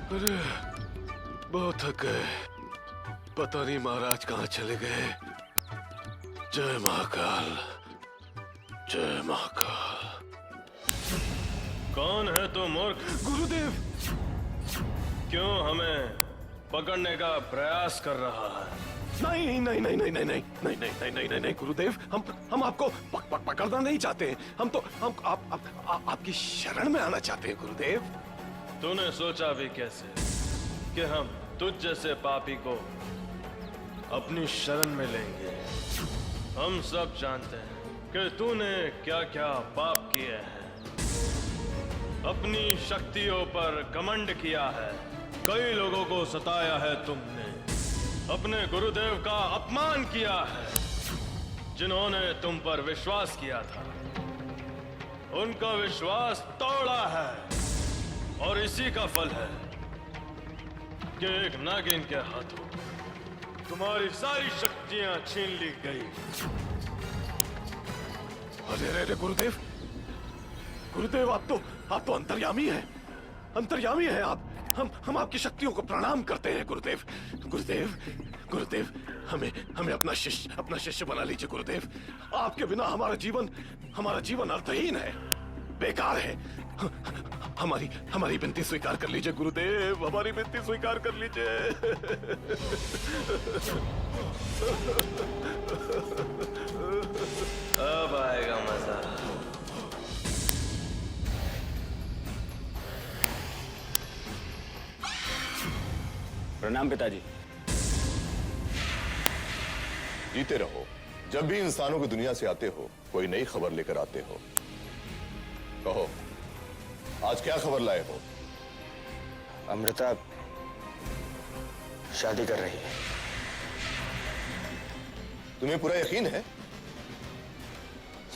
अरे बहुत थक गए, पता नहीं महाराज कहाँ चले गए। जय महाकाल, जय महाकाल। कौन है तू मूर्ख? गुरुदेव। क्यों हमें पकड़ने का प्रयास कर रहा है? नहीं नहीं नहीं नहीं नहीं नहीं नहीं नहीं नहीं नहीं नहीं नहीं गुरुदेव, हम आपको पकड़ना नहीं चाहते। हम तो आपकी शरण में आना चाहते हैं गुरुदेव। तूने सोचा भी कैसे कि हम तुझ जैसे पापी को अपनी शरण में लेंगे? हम सब जानते हैं कि तूने क्या क्या पाप किए हैं। अपनी शक्तियों पर घमंड किया है, कई लोगों को सताया है तुमने, अपने गुरुदेव का अपमान किया है। जिन्होंने तुम पर विश्वास किया था उनका विश्वास तोड़ा है, और इसी का फल है कि एक नागिन के हाथों तुम्हारी सारी शक्तियां छीन ली गई। अरे अरे गुरुदेव, गुरुदेव आप तो अंतर्यामी हैं, अंतर्यामी हैं आप। हम आपकी शक्तियों को प्रणाम करते हैं गुरुदेव। गुरुदेव गुरुदेव, हमें अपना शिष्य बना लीजिए गुरुदेव। आपके बिना हमारा जीवन अर्थहीन है, बेकार है। हमारी विनती स्वीकार कर लीजिए गुरुदेव, हमारी विनती स्वीकार कर लीजिए। अब आएगा मजा। प्रणाम पिताजी। जीते रहो। जब भी इंसानों की दुनिया से आते हो कोई नई खबर लेकर आते हो। कहो आज क्या खबर लाए हो? अमृता शादी कर रही है। तुम्हें पूरा यकीन है?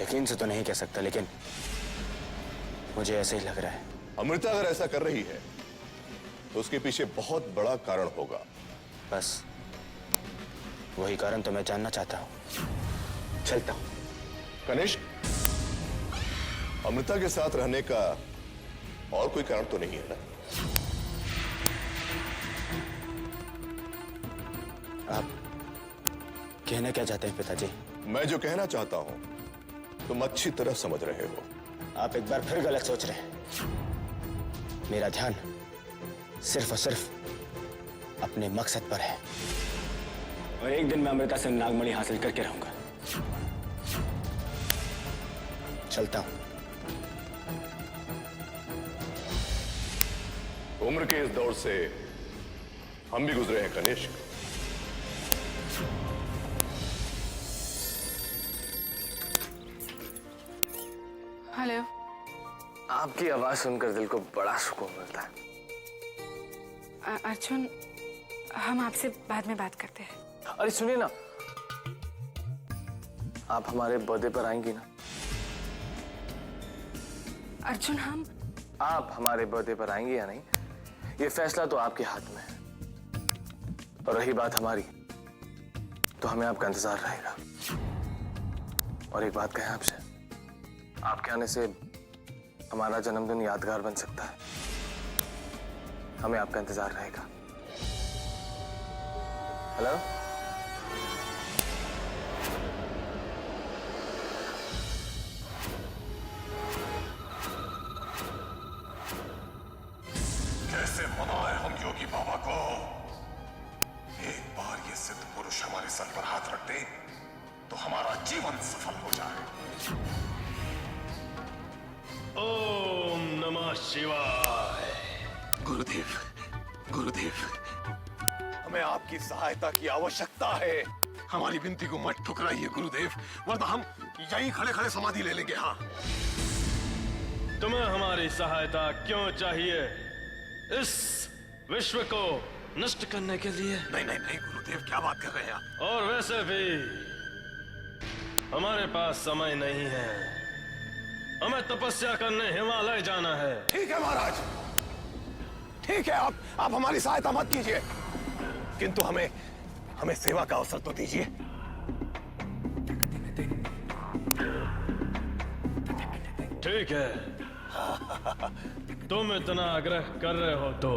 यकीन से तो नहीं कह सकता, लेकिन मुझे ऐसे ही लग रहा है। अमृता अगर ऐसा कर रही है तो उसके पीछे बहुत बड़ा कारण होगा। बस वही कारण तो मैं जानना चाहता हूं। चलता हूं। कनिष्क, अमृता के साथ रहने का और कोई कारण तो नहीं है ना? आप कहना क्या चाहते हैं पिताजी? मैं जो कहना चाहता हूं तुम अच्छी तरह समझ रहे हो। आप एक बार फिर गलत सोच रहे हैं। मेरा ध्यान सिर्फ और सिर्फ अपने मकसद पर है, और एक दिन मैं अमृता से नागमणि हासिल करके रहूंगा। चलता हूं। उम्र के इस दौर से हम भी गुजरे हैं कनिष्क। हेलो। आपकी आवाज सुनकर दिल को बड़ा सुकून मिलता है। अर्जुन, हम आपसे बाद में बात करते हैं। अरे सुनिए ना, आप हमारे बर्थडे पर आएंगी ना? अर्जुन, आप हमारे बर्थडे पर आएंगे या नहीं, ये फैसला तो आपके हाथ में है। और रही बात हमारी, तो हमें आपका इंतजार रहेगा। और एक बात कहें आपसे, आपके आने से हमारा जन्मदिन यादगार बन सकता है। हमें आपका इंतजार रहेगा। हेलो? कैसे मनाए हम योगी बाबा को? एक बार ये सिद्ध पुरुष हमारे सर पर हाथ रख दे तो हमारा जीवन सफल हो जाए। ओम नमः शिवाय। गुरुदेव, गुरुदेव, हमें आपकी सहायता की आवश्यकता है। हमारी विनती को मत ठुकराइए गुरुदेव, वरना हम यहीं खड़े खड़े समाधि ले लेंगे। हाँ, तुम्हें हमारी सहायता क्यों चाहिए? इस विश्व को नष्ट करने के लिए? नहीं नहीं नहीं गुरुदेव, क्या बात कर रहे हैं आप? और वैसे भी हमारे पास समय नहीं है। हमें तपस्या करने हिमालय जाना है। ठीक है महाराज, ठीक है। आप हमारी सहायता मत कीजिए, किंतु हमें सेवा का अवसर तो दीजिए। ठीक है, तुम इतना आग्रह कर रहे हो तो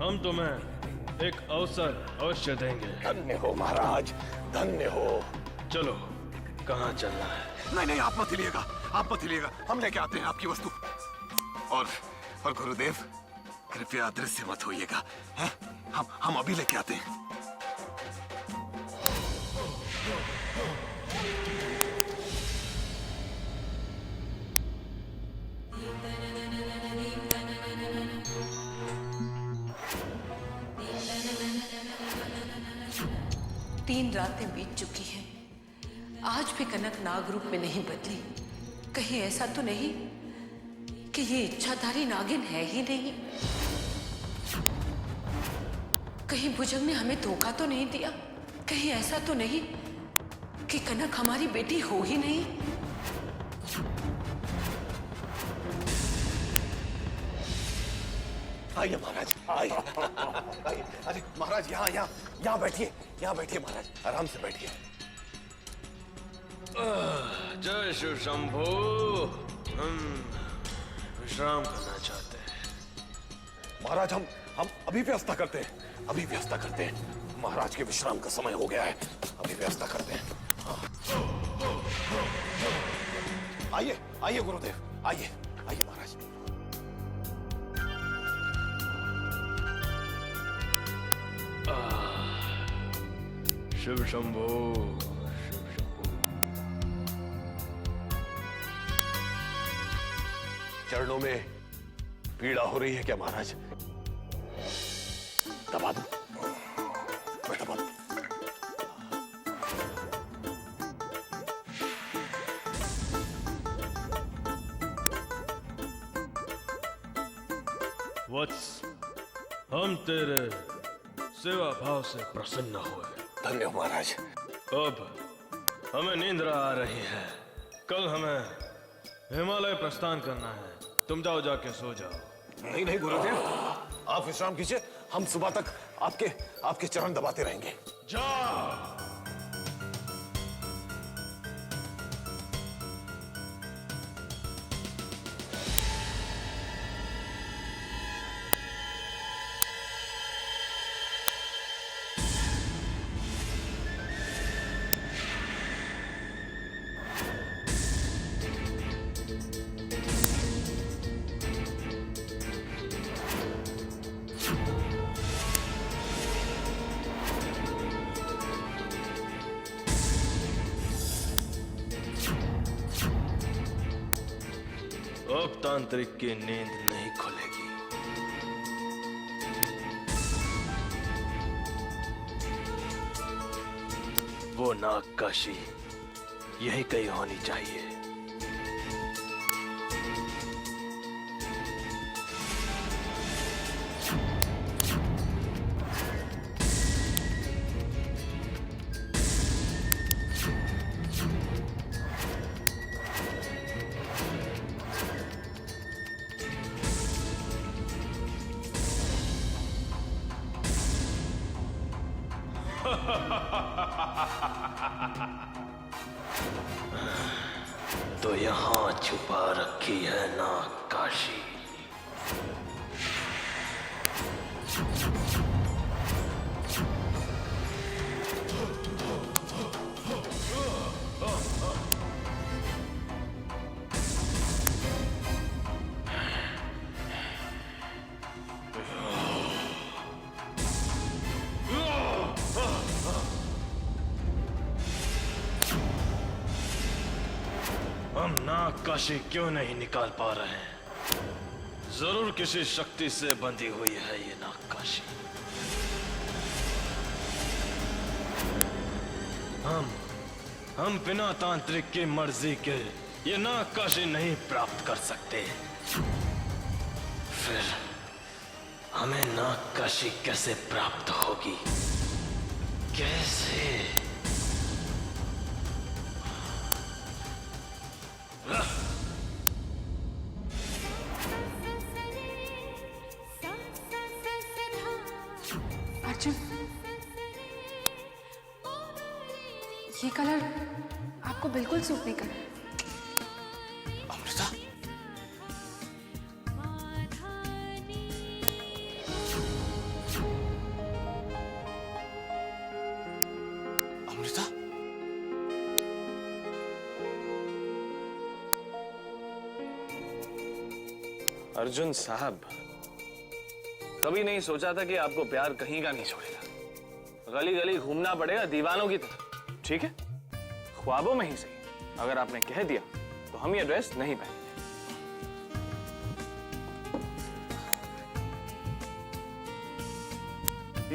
हम तुम्हें एक अवसर अवश्य देंगे। धन्य हो महाराज, धन्य हो। चलो, कहाँ चलना है? नहीं नहीं, आप मत हिलिएगा, आप मत हिलिएगा, हम लेके आते हैं आपकी वस्तु। और गुरुदेव, कृपया अदृश्य मत होइएगा, हैं? हम अभी लेके आते हैं। तीन रातें बीत चुकी हैं, आज भी कनक नाग रूप में नहीं बदली। कहीं ऐसा तो नहीं कि ये इच्छाधारी नागिन है ही नहीं? कहीं भुजंग ने हमें धोखा तो नहीं दिया? कहीं ऐसा तो नहीं कि कनक हमारी बेटी हो ही नहीं? आइए महाराज, आइए। आइए। अरे महाराज, यहाँ बैठिए, यहाँ बैठिए महाराज, आराम से बैठिए। जय शिव शंभो। हम विश्राम करना चाहते हैं। महाराज, हम अभी व्यवस्था करते हैं, अभी व्यवस्था करते हैं। महाराज के विश्राम का समय हो गया है, अभी व्यवस्था करते हैं। हाँ। आइए आइए गुरुदेव, आइए आइए महाराज। शिव शंभो, चरणों में पीड़ा हो रही है क्या महाराज? दबा दो, मैं दबा दूं। वत्स, हम तेरे सेवा भाव से प्रसन्न हुए। धन्य हो महाराज। अब हमें नींद आ रही है। कल हमें हिमालय प्रस्थान करना है। तुम जाओ, जाके सो जाओ। नहीं नहीं गुरुदेव, आप विश्राम कीजिए, हम सुबह तक आपके चरण दबाते रहेंगे। जा। अब तांत्रिक की नींद नहीं खुलेगी। वो नागकाशी यही कहीं होनी चाहिए। तो यहां छुपा रखी है नागकाशी। हम नागकाशी क्यों नहीं निकाल पा रहे हैं? जरूर किसी शक्ति से बंधी हुई है ये नागकाशी। हम बिना तांत्रिक की मर्जी के ये नागकाशी नहीं प्राप्त कर सकते। फिर हमें नागकाशी कैसे प्राप्त होगी? कैसे? अर्जुन, ये कलर आपको बिल्कुल सूट नहीं कर रहा। अर्जुन साहब, कभी नहीं सोचा था कि आपको प्यार कहीं का नहीं छोड़ेगा। गली गली घूमना पड़ेगा दीवानों की तरह। ठीक है, ख्वाबों में ही सही। अगर आपने कह दिया तो हम ये ड्रेस नहीं पहनेंगे।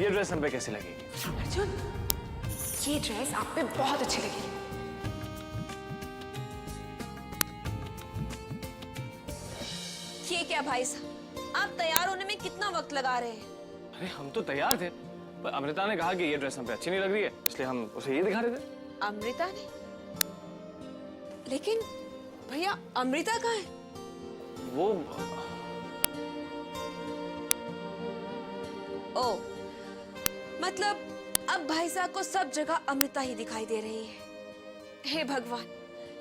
ये ड्रेस हम पे कैसी लगेगी? अर्जुन, ये ड्रेस आप पे बहुत अच्छी लगेगी। ये क्या भाई साहब, आप तैयार होने में कितना वक्त लगा रहे हैं? अरे हम तो तैयार थे, पर अमृता ने कहा कि ये ड्रेस हम पे अच्छी नहीं लग रही है, इसलिए हम उसे ये दिखा रहे थे। अमृता ने? लेकिन भैया अमृता कहाँ है? वो ओ, मतलब अब भाई साहब को सब जगह अमृता ही दिखाई दे रही है। हे भगवान,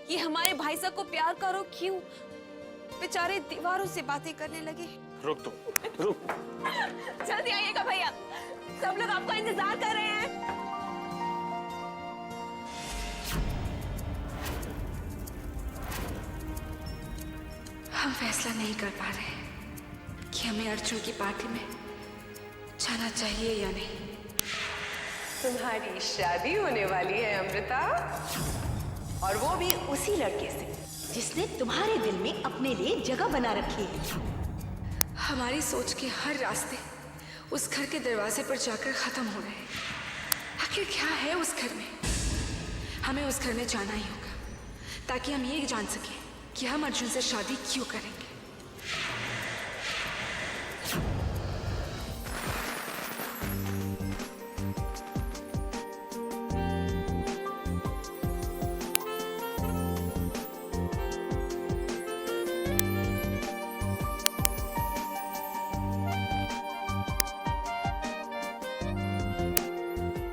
ये हमारे भाई साहब को प्यार करो क्यों? बेचारे दीवारों से बातें करने लगे। रुक तो, रुक। जल्दी आइएगा भैया, सब लोग आपका इंतजार कर रहे हैं। हम फैसला नहीं कर पा रहे कि हमें अर्जुन की पार्टी में जाना चाहिए या नहीं। तुम्हारी शादी होने वाली है अमृता, और वो भी उसी लड़के से जिसने तुम्हारे दिल में अपने लिए जगह बना रखी है। हमारी सोच के हर रास्ते उस घर के दरवाजे पर जाकर खत्म हो रहे हैं। आखिर क्या है उस घर में? हमें उस घर में जाना ही होगा ताकि हम ये जान सकें कि हम अर्जुन से शादी क्यों करेंगे।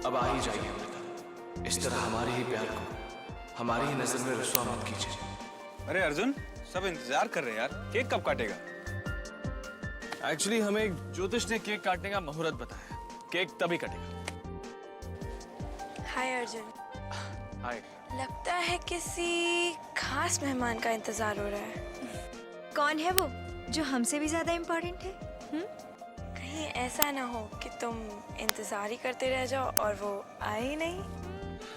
अब आ ही जाइए अमृता, इस तरह हमारे ही प्यार को हमारी ही नजर में रुसवा मत कीजिए। अरे अर्जुन, सब इंतजार कर रहे हैं यार, केक कब काटेगा? एक्चुअली हमें ज्योतिष ने केक काटने का मुहूर्त बताया, केक तभी कटेगा। हाय अर्जुन। हाय। लगता है किसी खास मेहमान का इंतजार हो रहा है। कौन है वो जो हमसे भी ज्यादा इम्पोर्टेंट है? कहीं ऐसा ना हो कि तुम इंतजार ही करते रह जाओ और वो आए ही नहीं।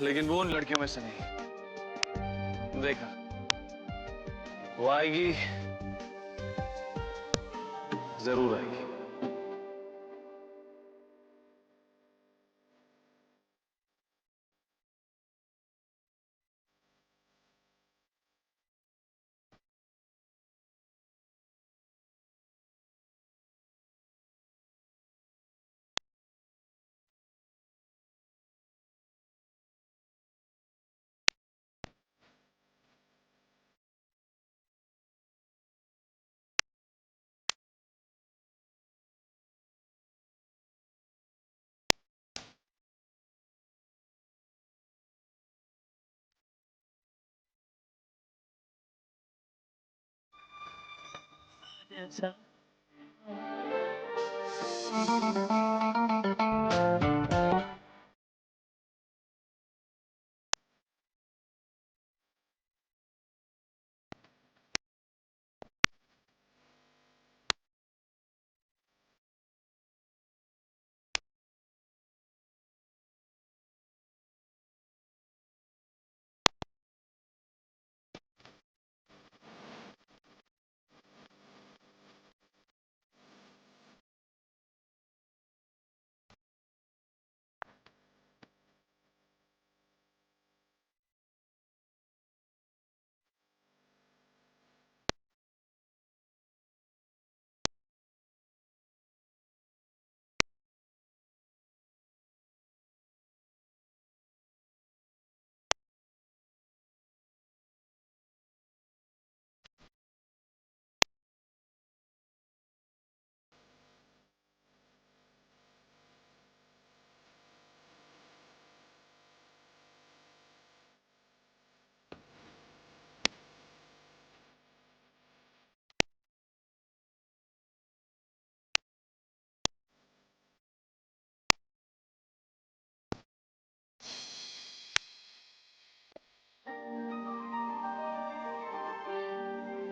लेकिन वो उन लड़कियों में से नहीं, देखा वो आएगी, जरूर आएगी।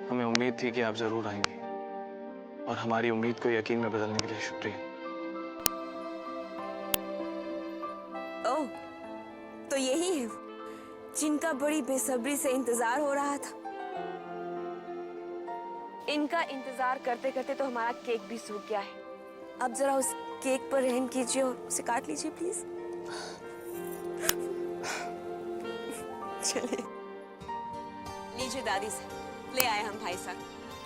हमें उम्मीद थी कि आप जरूर आएंगे, और हमारी उम्मीद को यकीन में बदलने के लिए शुक्रिया। ओह, तो यही है जिनका बड़ी बेसब्री से इंतजार हो रहा था। इनका इंतजार करते करते तो हमारा केक भी सूख गया है। अब जरा उस केक पर रहम कीजिए और उसे काट लीजिए प्लीज। चलिए, लीजिए दादी से ले आए हम भाई साहब।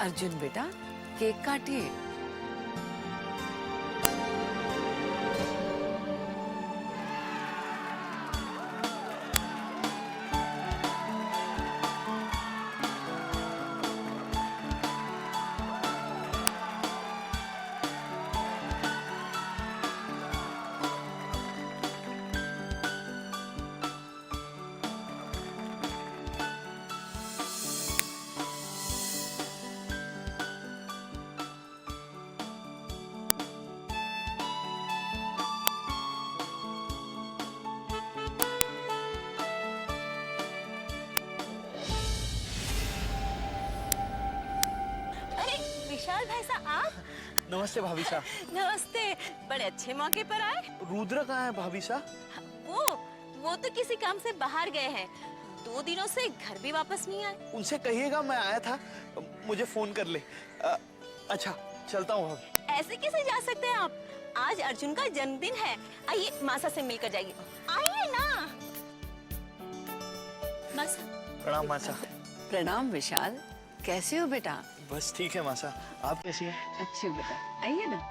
अर्जुन बेटा, केक काटिए। विशाल भाई साहब, आप? नमस्ते भाभी साहब। नमस्ते, बड़े अच्छे मौके पर आए। रुद्र कहाँ है भाभी साहब? वो तो किसी काम से बाहर गए हैं। 2 दिनों से घर भी वापस नहीं आए। उनसे कहिएगा मैं आया था, मुझे फोन कर ले। अच्छा, चलता हूँ भाभी। ऐसे कैसे जा सकते हैं आप? आज अर्जुन का जन्मदिन है। आइए मासा से मिलकर जाइए। आइए ना। मासा। प्रणाम मासा। प्रणाम विशाल, कैसे हो बेटा? बस ठीक है मासा, आप कैसी हैं? अच्छी हो बेटा, आइए ना।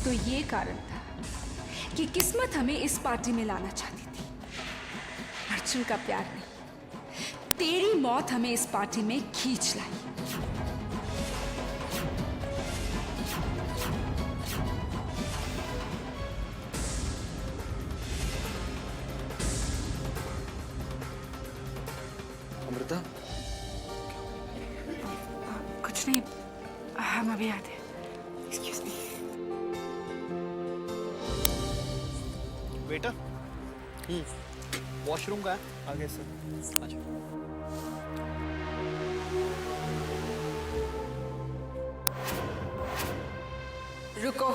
तो ये कारण था कि किस्मत हमें इस पार्टी में लाना चाहती थी। अर्जुन का प्यार नहीं, तेरी मौत हमें इस पार्टी में खींच लाई। अमृता, कुछ नहीं, हम अभी आते हैं। Excuse me. वेटर, वॉशरूम का है आगे से। अच्छा। रुको।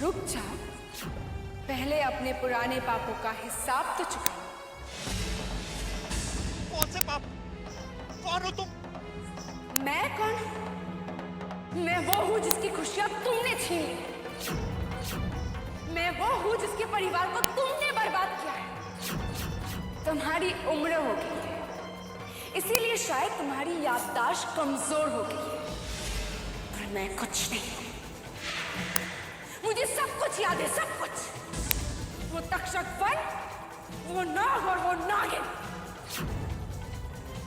रुक जाओ, पहले अपने पुराने पापों का हिसाब तो चुकाओ। कौन से पाप? कौन हो तुम? मैं कौन हूं? मैं वो हूं जिसकी खुशियां तुमने छीन ली। मैं वो हूं जिसके परिवार को तुमने बर्बाद किया है। तुम्हारी उम्र हो गई है, इसीलिए शायद तुम्हारी याददाश्त कमजोर हो गई है। पर मैं कुछ नहीं, मुझे सब कुछ याद है, सब कुछ। वो तक्षक वन, वो नाग और वो नागिन।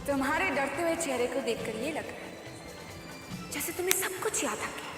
तुम्हारे डरते हुए चेहरे को देखकर ये लग रहा है जैसे तुम्हें सब कुछ याद आ गया।